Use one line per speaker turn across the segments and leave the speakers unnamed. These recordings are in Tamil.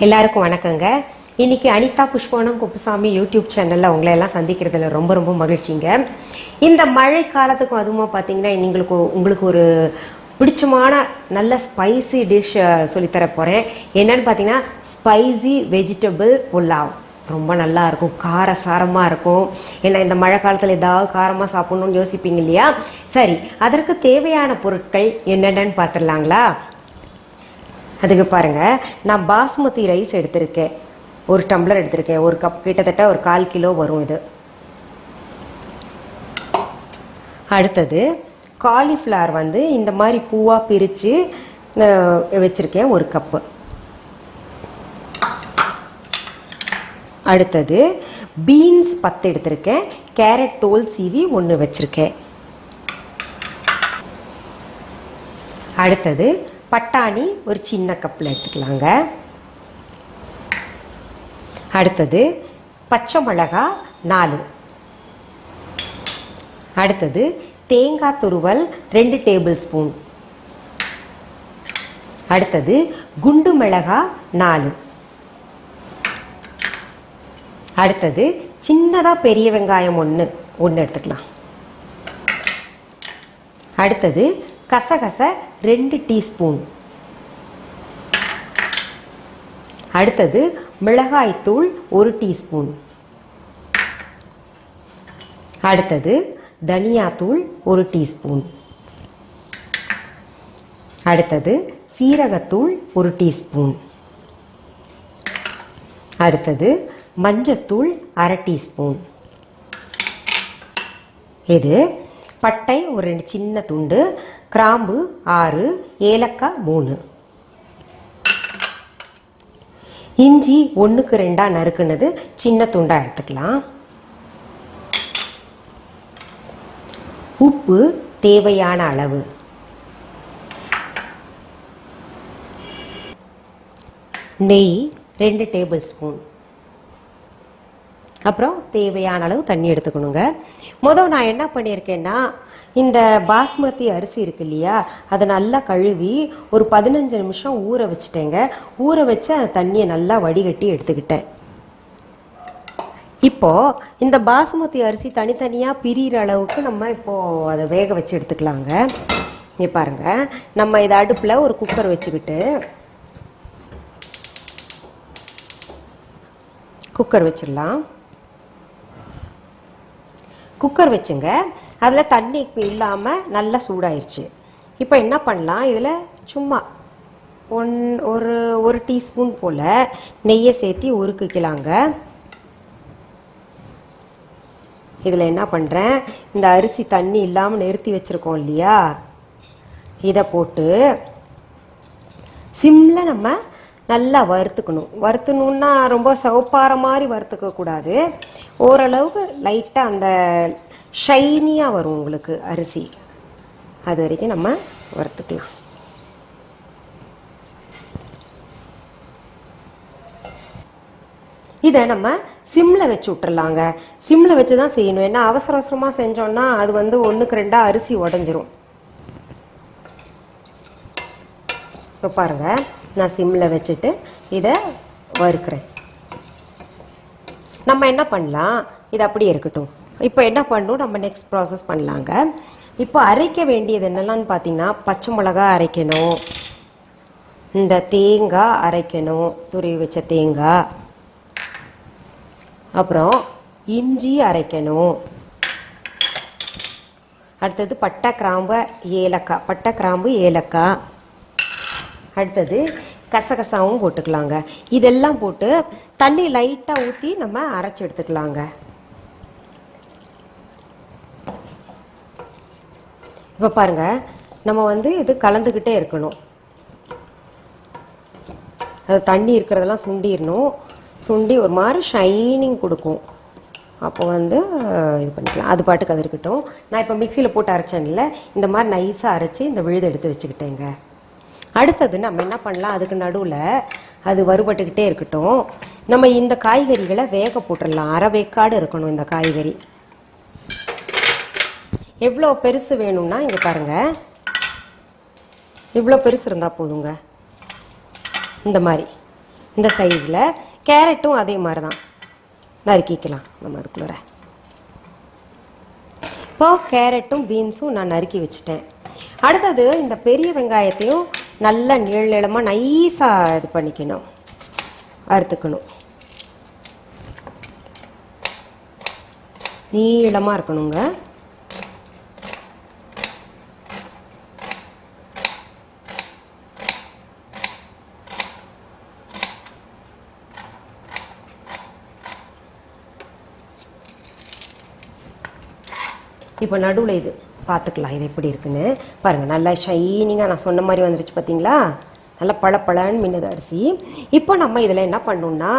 எல்லாருக்கும் வணக்கங்க. இன்னைக்கு அனிதா குப்புசாமி யூடியூப் சேனலில் உங்களை எல்லாம் சந்திக்கிறதுல ரொம்ப ரொம்ப மகிழ்ச்சிங்க. இந்த மழை காலத்துக்கும் அதுவுமா பார்த்தீங்கன்னா உங்களுக்கு ஒரு பிடிச்சமான நல்ல ஸ்பைசி டிஷ் சொல்லித்தர போகிறேன். என்னன்னு பார்த்தீங்கன்னா ஸ்பைசி வெஜிடபிள் புலாவ். ரொம்ப நல்லா இருக்கும், காரசாரமாக இருக்கும். ஏன்னா இந்த மழை காலத்தில் ஏதாவது காரமாக சாப்பிட்ணுன்னு யோசிப்பீங்க இல்லையா? சரி, அதற்கு தேவையான பொருட்கள் என்னென்னு பார்த்துடலாங்களா? அதுக்கு பாருங்கள், நான் பாஸ்மதி ரைஸ் எடுத்திருக்கேன், ஒரு டம்ளர் எடுத்திருக்கேன், ஒரு கப், கிட்டத்தட்ட ஒரு 1/4 கிலோ வரும் இது. அடுத்தது காலிஃப்ளவர் இந்த மாதிரி பூவாக பிரித்து வச்சுருக்கேன், ஒரு கப்பு. அடுத்தது பீன்ஸ் 10 எடுத்திருக்கேன், கேரட் தோல் சீவி 1 வச்சுருக்கேன். அடுத்தது பட்டாணி ஒரு சின்ன கப்பில் எடுத்துக்கலாங்க. அடுத்தது பச்சை மிளகாய் 4. அடுத்தது தேங்காய் துருவல் 2 டேபிள் ஸ்பூன். அடுத்தது குண்டு மிளகாய் 4. அடுத்தது சின்னதாக பெரிய வெங்காயம் 1 எடுத்துக்கலாம். அடுத்தது கசகசை 2 டீஸ்பூன். அடுத்தது மிளகாய்த்தூள் 1 டீஸ்பூன். அடுத்தது தனியாத்தூள் 1 டீஸ்பூன். அடுத்தது சீரகத்தூள் 1 டீஸ்பூன். அடுத்தது மஞ்சத்தூள் 1/2 டீஸ்பூன். இது பட்டை ஒரு 2 சின்ன துண்டு, கிராம்பு 6, ஏலக்காய் 3. இஞ்சி 1க்கு 2 நறுக்குனது சின்ன துண்டாக எடுத்துக்கலாம். உப்பு தேவையான அளவு. நெய் 2 டேபிள் ஸ்பூன். அப்புறம் தேவையான அளவு தண்ணி எடுத்துக்கணுங்க. நான் என்ன பண்ணியிருக்கேன்னா, இந்த பாஸ்மதி அரிசி இருக்கு இல்லையா, அதை நல்லா கழுவி ஒரு 15 நிமிஷம் ஊற வச்சுட்டேங்க. ஊற வச்சு அந்த தண்ணியை நல்லா வடிகட்டி எடுத்துக்கிட்டேன். இப்போது இந்த பாஸ்மதி அரிசி தனித்தனியாக பிரிகிற அளவுக்கு நம்ம இப்போது அதை வேக வச்சு எடுத்துக்கலாங்க. இங்கே பாருங்கள், நம்ம இதை அடுப்பில் ஒரு குக்கர் வச்சுக்கிட்டு குக்கர் வச்சிடலாம். குக்கர் வச்சுங்க, அதில் தண்ணி இல்லாமல் நல்லா சூடாயிருச்சு. இப்போ என்ன பண்ணலாம், இதில் சும்மா ஒரு டீஸ்பூன் போல் நெய்யை சேர்த்து உருக்கிக்கலாங்க. இதில் என்ன பண்ணுறேன், இந்த அரிசி தண்ணி இல்லாமல் நிறுத்தி வச்சுருக்கோம் இல்லையா, இதை போட்டு சிம்மில் நம்ம நல்லா வறுத்துக்கணும். வறுத்தணுன்னா ரொம்ப சவுப்பார மாதிரி வறுத்துக்கக்கூடாது, ஓரளவுக்கு லைட்டாக அந்த ஷைனியாக வரும் உங்களுக்கு அரிசி, அது வரைக்கும் நம்ம வறுத்துக்கலாம். இதை நம்ம சிம்மில் வச்சு விட்டுறலாங்க. சிம்மில் வச்சு தான் செய்யணும், ஏன்னா அவசர அவசரமாக செஞ்சோன்னா அது 1க்கு 2 அரிசி உடஞ்சிரும். இப்போ பாருங்கள், நான் சிம்மில் வச்சுட்டு இதை வறுக்கிறேன். நம்ம என்ன பண்ணலாம், இது அப்படியே இருக்கட்டும். இப்போ என்ன பண்ணணும், நம்ம நெக்ஸ்ட் ப்ராசஸ் பண்ணலாங்க. இப்போ அரைக்க வேண்டியது என்னெல்லாம்னு பார்த்தீங்கன்னா, பச்சை மிளகாய் அரைக்கணும், இந்த தேங்காய் அரைக்கணும், துருவி வச்ச தேங்காய், அப்புறம் இஞ்சி அரைக்கணும், அடுத்தது பட்டை கிராம்பு ஏலக்காய், அடுத்தது கசகசாவும் போட்டுக்கலாங்க. இதெல்லாம் போட்டு தண்ணி லைட்டாக ஊற்றி நம்ம அரைச்சி எடுத்துக்கலாங்க. இப்போ பாருங்கள், நம்ம இது கலந்துக்கிட்டே இருக்கணும். அது தண்ணி இருக்கிறதெல்லாம் சுண்டிடணும். சுண்டி ஒரு மாதிரி ஷைனிங் கொடுக்கும். அப்போ இது பண்ணிக்கலாம். அது பாட்டுக்கு அது இருக்கட்டும். நான் இப்போ மிக்சியில் போட்டு அரைச்சேன்ல, இந்த மாதிரி நைஸாக அரைச்சி இந்த விழுது எடுத்து வச்சுக்கிட்டேங்க. அடுத்தது நம்ம என்ன பண்ணலாம், அதுக்கு நடுவில் அது வறுபட்டுக்கிட்டே இருக்கட்டும். நம்ம இந்த காய்கறிகளை வேக போட்டுடலாம். அரை வேக்காடு இருக்கணும் இந்த காய்கறி. எவ்வளோ பெருசு வேணும்னா இங்கே பாருங்கள், இவ்வளோ பெருசு இருந்தால் போதுங்க. இந்த மாதிரி இந்த சைஸில். கேரட்டும் அதே மாதிரி தான் நறுக்கிக்கலாம் நம்ம அதுக்குள்ளே. இப்போது கேரட்டும் பீன்ஸும் நான் நறுக்கி வச்சுட்டேன். அடுத்தது இந்த பெரிய வெங்காயத்தையும் நல்லா நீளமாக நைஸாக இது பண்ணிக்கணும், அறுத்துக்கணும். நீளமாக இருக்கணுங்க. இப்போ நடுவில் இது பார்த்துக்கலாம், இது எப்படி இருக்குன்னு பாருங்கள். நல்லா ஷைனிங்காக நான் சொன்ன மாதிரி வந்துருச்சு பார்த்தீங்களா? நல்லா பழப்பழன்னு மின்னுது அரிசி. இப்போ நம்ம இதில் என்ன பண்ணணும்னா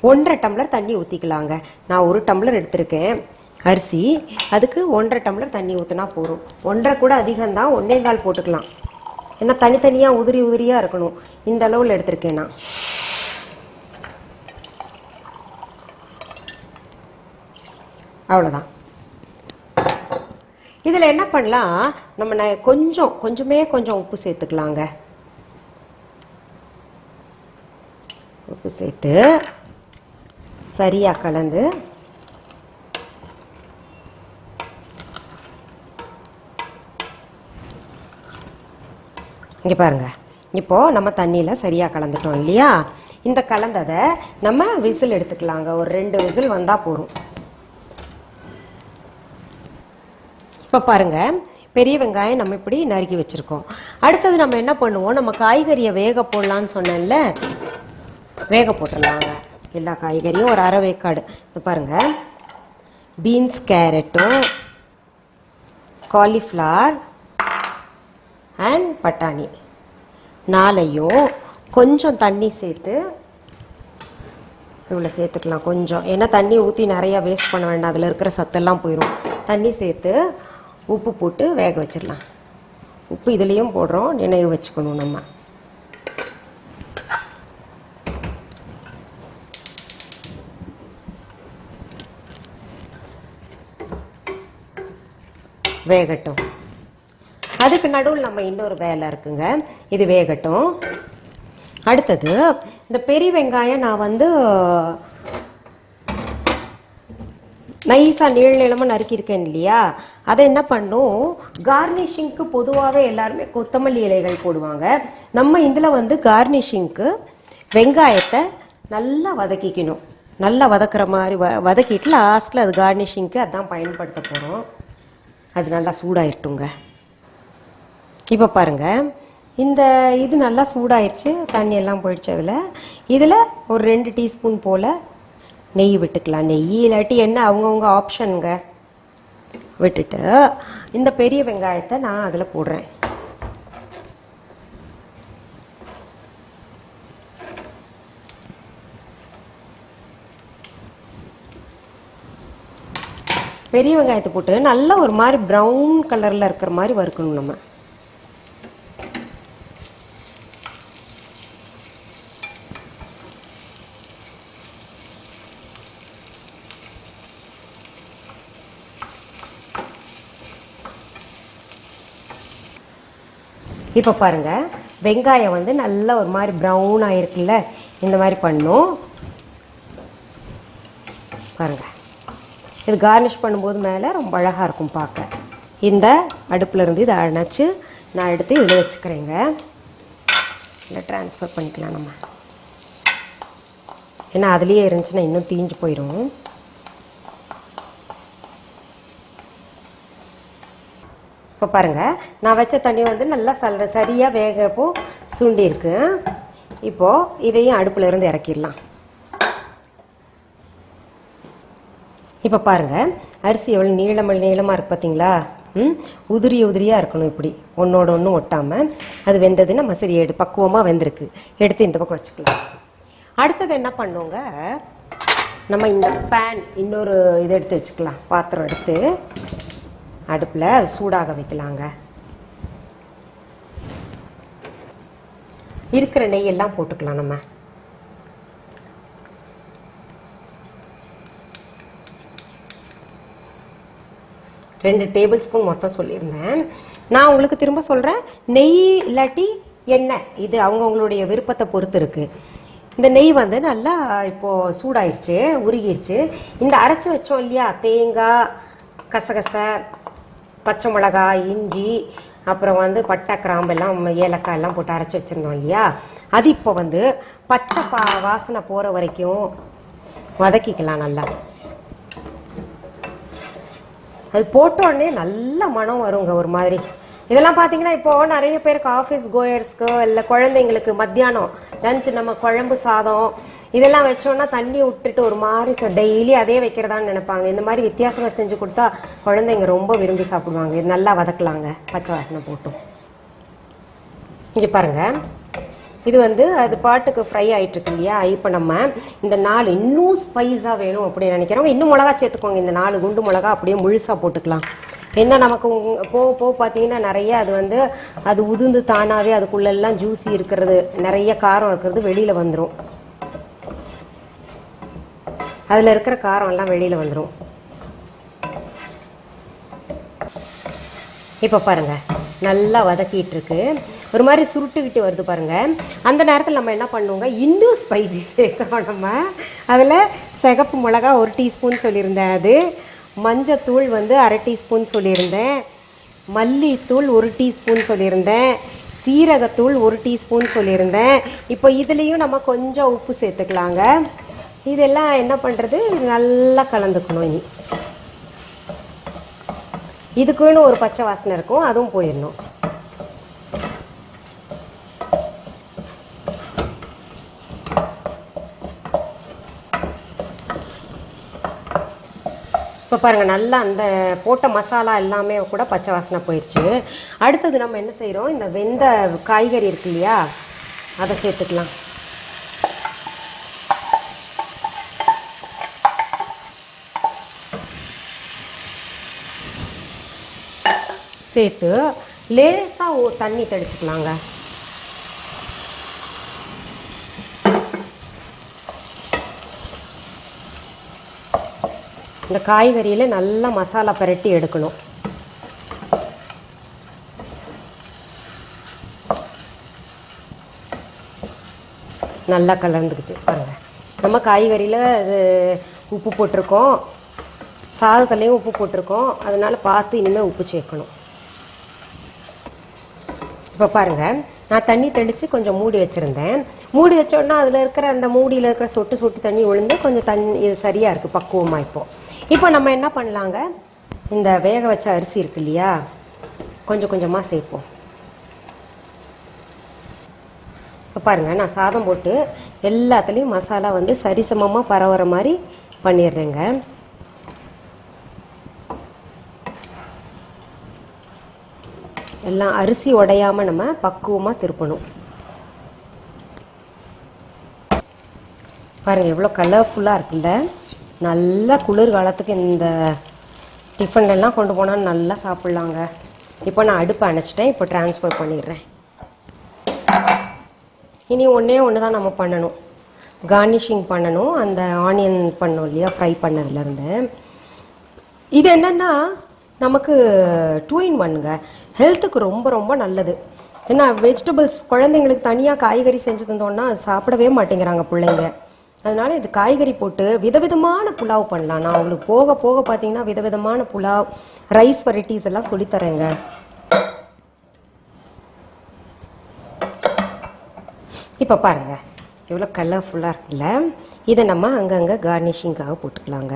1.5 டம்ளர் தண்ணி ஊற்றிக்கலாங்க. நான் 1 டம்ளர் எடுத்திருக்கேன் அரிசி, அதுக்கு 1.5 டம்ளர் தண்ணி ஊற்றினா போதும். 1.5 கூட அதிகம்தான், 1.25 போட்டுக்கலாம். ஏன்னா தனித்தனியாக உதிரியாக இருக்கணும். இந்த அளவில் எடுத்திருக்கேன் நான். அவ்வளோதான். இதில் என்ன பண்ணலாம், நம்ம கொஞ்சம் உப்பு சேர்த்துக்கலாங்க. உப்பு சேர்த்து சரியாக கலந்து இங்கே பாருங்கள். இப்போது நம்ம தண்ணியில் சரியாக கலந்துட்டோம் இல்லையா? இந்த கலந்ததை நம்ம விசில் எடுத்துக்கலாங்க. ஒரு 2 விசில் வந்தால் போதும். இப்போ பாருங்கள், பெரிய வெங்காயம் நம்ம இப்படி நறுக்கி வச்சுருக்கோம். அடுத்தது நம்ம என்ன பண்ணுவோம், நம்ம காய்கறியை வேக போடலான்னு சொன்னேன்ல, வேக போட்டுடலாங்க. எல்லா காய்கறியும் ஒரு அரை வேக்காடு. இப்போ பாருங்கள், பீன்ஸ், கேரட்டும், காலிஃப்ளவர் அண்ட் பட்டாணி 4ஐயும் கொஞ்சம் தண்ணி சேர்த்து இவ்வளோ சேர்த்துக்கலாம் கொஞ்சம். ஏன்னா தண்ணி ஊற்றி நிறையா வேஸ்ட் பண்ண வேண்டாம், அதில் இருக்கிற சத்தெல்லாம் போயிடும். தண்ணி சேர்த்து உப்பு போட்டு வேக வச்சிடலாம். உப்பு இதுலேயும் போடுறோம், நினைவு வச்சுக்கணும் நம்ம. வேகட்டும். அதுக்கு நடுவில் நம்ம இன்னொரு வேலை இருக்குங்க, இது வேகட்டும். அடுத்தது இந்த பெரிய வெங்காயம் நான் வந்து நைஸாக நீளமாக நறுக்கியிருக்கேன் இல்லையா? அதை என்ன பண்ணும், கார்னிஷிங்க்கு பொதுவாகவே எல்லாருமே கொத்தமல்லி இலைகள் போடுவாங்க. நம்ம இதில் வந்து கார்னிஷிங்க்கு வெங்காயத்தை நல்லா வதக்கிக்கணும். நல்லா வதக்குற மாதிரி வதக்கிட்டு லாஸ்ட்டில் அது கார்னிஷிங்க்கு அதான் பயன்படுத்த போகிறோம். அது நல்லா சூடாயிருட்டுங்க. இப்போ பாருங்கள், இந்த இது நல்லா சூடாயிருச்சு, தண்ணி எல்லாம் போயிடுச்சு. இதில் ஒரு 2 டீஸ்பூன் போல் நெய் விட்டுக்கலாம். நெய் இல்லாட்டி என்ன அவங்கவுங்க ஆப்ஷனுங்க. விட்டுட்டு இந்த பெரிய வெங்காயத்தை நான் அதில் போடுறேன். பெரிய வெங்காயத்தை போட்டு நல்லா ஒரு மாதிரி ப்ரௌன் கலரில் இருக்கிற மாதிரி வறுக்கணும் நம்ம. இப்போ பாருங்கள், வெங்காயம் வந்து நல்லா ஒரு மாதிரி ப்ரௌன் ஆகிருக்குல்ல, இந்த மாதிரி பண்ணும் பாருங்கள். இது கார்னிஷ் பண்ணும்போது மேலே ரொம்ப அழகாக இருக்கும் பார்க்க. இந்த அடுப்பில் இருந்து இதை அணைச்சி நான் எடுத்து இதில் வச்சுக்கிறேங்க. இதில் ட்ரான்ஸ்ஃபர் பண்ணிக்கலாம் நம்ம. ஏன்னா அதுலேயே இருந்துச்சுன்னா இன்னும் தீஞ்சு போயிடும். இப்போ பாருங்கள், நான் வச்ச தண்ணி வந்து நல்லா சரியாக வேகப்போ சுண்டிருக்கு. இப்போது இதையும் அடுப்பில் இருந்து இறக்கிடலாம். இப்போ பாருங்கள், அரிசி எவ்வளோ நீளமாக இருக்குது பார்த்தீங்களா? உதிரியாக இருக்கணும், இப்படி ஒன்றோட ஒன்று ஒட்டாமல். அது வெந்தது நம்ம சரி பக்குவமாக வெந்திருக்கு. எடுத்து இந்த பக்கம் வச்சுக்கலாம். அடுத்தது என்ன பண்ணுவோங்க, நம்ம இந்த பேன் இன்னொரு இது எடுத்து வச்சுக்கலாம். பாத்திரம் எடுத்து அடுப்பில் அது சூடாக வைக்கலாங்க. இருக்கிற நெய்யெல்லாம் போட்டுக்கலாம் நம்ம. ரெண்டு டேபிள் ஸ்பூன் மொத்தம் சொல்லியிருந்தேன். நான் உங்களுக்கு திரும்ப சொல்கிறேன், நெய் இல்லாட்டி எண்ணெய், இது அவங்கவுங்களுடைய விருப்பத்தை பொறுத்து இருக்குது. இந்த நெய் வந்து நல்லா இப்போது சூடாயிருச்சு, உருகிருச்சு. இந்த அரைச்சி வச்சோம் இல்லையா, தேங்காய், கசகசை, பச்சை மிளகாய், இஞ்சி, அப்புறம் வந்து பட்டை, கிராம்பு எல்லாம், ஏலக்காய் எல்லாம் போட்டு அரைச்சி வச்சுருந்தோம் இல்லையா, அது இப்போ வந்து பச்சை வாசனை போகிற வரைக்கும் வதக்கிக்கலாம் நல்லா. அது போட்டோடனே நல்ல மனம் வருங்க ஒரு மாதிரி. இதெல்லாம் பார்த்தீங்கன்னா இப்போது நிறைய பேருக்கு ஆஃபீஸ் கோயர்ஸ்க்கு இல்லை குழந்தைங்களுக்கு மத்தியானம் லஞ்ச் நம்ம குழம்பு சாதம் இதெல்லாம் வச்சோன்னா தண்ணி விட்டுட்டு ஒரு மாதிரி டெய்லி அதே வைக்கிறதான்னு நினைப்பாங்க. இந்த மாதிரி வித்தியாசமாக செஞ்சு கொடுத்தா குழந்தைங்க ரொம்ப விரும்பி சாப்பிடுவாங்க. இது நல்லா வதக்கலாங்க பச்சை வாசனை போட்டும். இங்கே பாருங்கள், இது வந்து அது பாட்டுக்கு ஃப்ரை ஆகிட்டுருக்கு இல்லையா. இப்போ நம்ம இந்த 4 இன்னும் ஸ்பைஸாக வேணும் அப்படின்னு நினைக்கிறவங்க இன்னும் மிளகா சேர்த்துக்கோங்க. இந்த 4 குண்டு மிளகா அப்படியே முழுசாக போட்டுக்கலாம். என்ன நமக்கு போக போக பார்த்தீங்கன்னா நிறைய அது வந்து அது உதிர்ந்து தானாகவே அதுக்குள்ளெல்லாம் ஜூஸி இருக்கிறது, நிறைய காரம் இருக்கிறது வெளியில் வந்துடும். அதில் இருக்கிற காரம் எல்லாம் வெளியில் வந்துடும். இப்போ பாருங்கள் நல்லா வதக்கிட்டு இருக்கு, ஒரு மாதிரி சுருட்டுக்கிட்டு வருது பாருங்கள். அந்த நேரத்தில் நம்ம என்ன பண்ணுவோங்க, இன்னும் ஸ்பைசி சேர்க்குறோம். நம்ம அதில் சிகப்பு மிளகா 1 டீஸ்பூன் சொல்லியிருந்தேன், அது மஞ்சத்தூள் வந்து 1/2 டீஸ்பூன் சொல்லியிருந்தேன், மல்லித்தூள் 1 டீஸ்பூன் சொல்லியிருந்தேன், சீரகத்தூள் 1 டீஸ்பூன் சொல்லியிருந்தேன். இப்போ இதுலேயும் நம்ம கொஞ்சம் உப்பு சேர்த்துக்கலாங்க. இதெல்லாம் என்ன பண்ணுறது, நல்லா கலந்துக்கணும். இனி இதுக்குன்னு ஒரு பச்சை வாசனை இருக்கும், அதுவும் போயிடணும். இப்போ பாருங்கள் நல்லா அந்த போட்ட மசாலா எல்லாமே கூட பச்சை வாசனை போயிடுச்சு. அடுத்தது நம்ம என்ன செய்கிறோம், இந்த வெந்த காய்கறி இருக்கு இல்லையா, அதை சேர்த்துக்கலாம். சேர்த்து லேசாக தண்ணி தெளிச்சுக்கலாங்க. இந்த காய்கறியில் நல்லா மசாலா பரட்டி எடுக்கணும். நல்லா கலந்துக்குச்சு பாருங்கள். நம்ம காய்கறியில் இது உப்பு போட்டிருக்கோம், சாதத்துலேயும் உப்பு போட்டிருக்கோம், அதனால் பார்த்து இனிமேல் உப்பு சேர்க்கணும். இப்போ பாருங்கள், நான் தண்ணி தெளித்து கொஞ்சம் மூடி வச்சுருந்தேன். மூடி வச்சோன்னா அதில் இருக்கிற அந்த மூடியில் இருக்கிற சொட்டு சொட்டு தண்ணி விழுந்து கொஞ்சம் தண்ணி இது சரியாக இருக்குது பக்குவமாக. இப்போ நம்ம என்ன பண்ணலாங்க, இந்த வேக வச்ச அரிசி இருக்கு இல்லையா, கொஞ்சம் கொஞ்சமாக சேர்ப்போம். இப்போ பாருங்கள், நான் சாதம் போட்டு எல்லாத்துலேயும் மசாலா வந்து சரிசமமாக பரவுற மாதிரி பண்ணிடுறேங்க. எல்லாம் அரிசி உடையாமல் நம்ம பக்குவமாக திருப்பணும். பாருங்கள் எவ்வளோ கலர்ஃபுல்லாக இருக்குல்ல. நல்லா குளிர் காலத்துக்கு இந்த டிஃபன்லாம் கொண்டு போனால் நல்லா சாப்பிட்லாங்க. இப்போ நான் அடுப்பை அணைச்சிட்டேன், இப்போ ட்ரான்ஸ்ஃபர் பண்ணிடுறேன். இனி ஒன்று தான் நம்ம பண்ணணும், கார்னிஷிங் பண்ணணும். அந்த ஆனியன் பண்ணோம் இல்லையா, ஃப்ரை பண்ணதுலேருந்து. இது என்னென்னா நமக்கு 2 in 1ங்க, ஹெல்த்துக்கு ரொம்ப ரொம்ப நல்லது. ஏன்னா வெஜிடபிள்ஸ் குழந்தைங்களுக்கு தனியாக காய்கறி செஞ்சு தந்தோன்னா அது சாப்பிடவே மாட்டேங்கிறாங்க பிள்ளைங்க. அதனால் இது காய்கறி போட்டு விதவிதமான புலாவ் பண்ணலாம். நான் உங்களுக்கு போக போக பார்த்தீங்கன்னா விதவிதமான புலாவ், ரைஸ் வெரைட்டிஸ் எல்லாம் சொல்லித்தரேங்க. இப்போ பாருங்கள் எவ்வளோ கலர்ஃபுல்லாக இருக்குல்ல. இதை நம்ம அங்கங்கே கார்னிஷிங்காக போட்டுக்கலாங்க.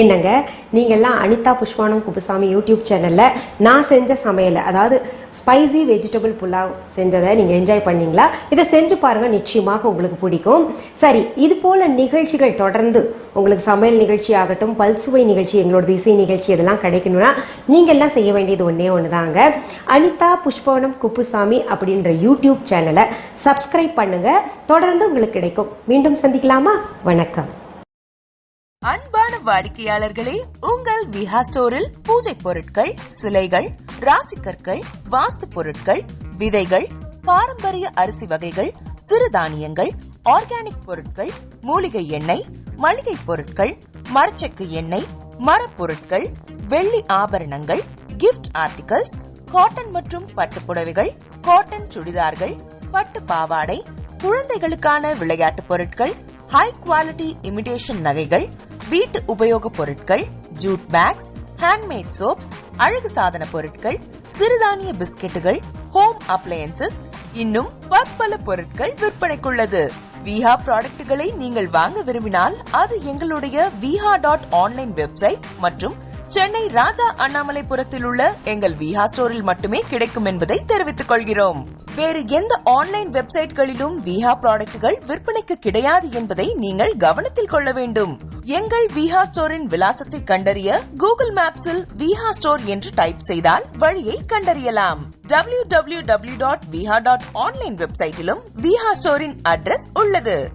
என்னங்க, நீங்கள்லாம் அனிதா புஷ்பானம் குப்புசாமி யூடியூப் சேனலில் நான் செஞ்ச சமையலை, அதாவது ஸ்பைசி வெஜிடபிள் புலாவ் செஞ்சதை நீங்கள் என்ஜாய் பண்ணிங்களா? இதை செஞ்சு பாருங்கள், நிச்சயமாக உங்களுக்கு பிடிக்கும். சரி, இது போல் நிகழ்ச்சிகள் தொடர்ந்து உங்களுக்கு சமையல் நிகழ்ச்சி ஆகட்டும், பல்சுவை நிகழ்ச்சி, எங்களோட இசை நிகழ்ச்சி இதெல்லாம் கிடைக்கணும்னா நீங்கள்லாம் செய்ய வேண்டியது ஒன்று தாங்க. அனிதா புஷ்பானம் குப்புசாமி அப்படின்ற யூடியூப் சேனலை சப்ஸ்கிரைப் பண்ணுங்கள், தொடர்ந்து உங்களுக்கு கிடைக்கும். மீண்டும் சந்திக்கலாமா? வணக்கம்.
அன்பான வாடிக்கையாளர்களே, உங்கள் விஹா ஸ்டோரில் பூஜை பொருட்கள், சிலைகள், ராசிக்கற்கள், வாஸ்து பொருட்கள், விதைகள், பாரம்பரிய அரிசி வகைகள், சிறுதானியங்கள், ஆர்கானிக் பொருட்கள், மூலிகை எண்ணெய், மளிகை பொருட்கள், மரச்செக்கு எண்ணெய், மரப்பொருட்கள், வெள்ளி ஆபரணங்கள், கிஃப்ட் ஆர்டிகல்ஸ், காட்டன் மற்றும் பட்டு புடவைகள், காட்டன் சுடிதார்கள், பட்டு பாவாடை, குழந்தைகளுக்கான விளையாட்டு பொருட்கள், ஹை குவாலிட்டி இமிடேஷன் நகைகள், வீட்டு உபயோக பொருட்கள், ஜூட் பேக்ஸ், ஹேண்ட்மேட் சோப்ஸ், அழகு சாதன பொருட்கள், சிறுதானிய பிஸ்கெட்டுகள், ஹோம் அப்ளையன்சஸ், இன்னும் பற்பல பொருட்கள் விற்பனைக்குள்ளது. விஹா ப்ராடக்ட்களை நீங்கள் வாங்க விரும்பினால் அது எங்களுடைய viha.online வெப்சைட் மற்றும் சென்னை ராஜா அண்ணாமலைபுரத்தில் உள்ள எங்கள் விஹா ஸ்டோரில் மட்டுமே கிடைக்கும் என்பதை தெரிவித்துக் கொள்கிறோம். வேறு எந்த ஆன்லைன் வெப்சைட்களிலும் விஹா ப்ராடக்ட்கள் விற்பனைக்கு கிடையாது என்பதை நீங்கள் கவனத்தில் கொள்ள வேண்டும். எங்கள் விஹா ஸ்டோரின் விலாசத்தை கண்டறிய கூகுள் மேப்ஸில் விஹா ஸ்டோர் என்று டைப் செய்தால் வழியை கண்டறியலாம். www.viha.online வெப்சைட்டிலும் விஹா ஸ்டோரின் அட்ரஸ் உள்ளது.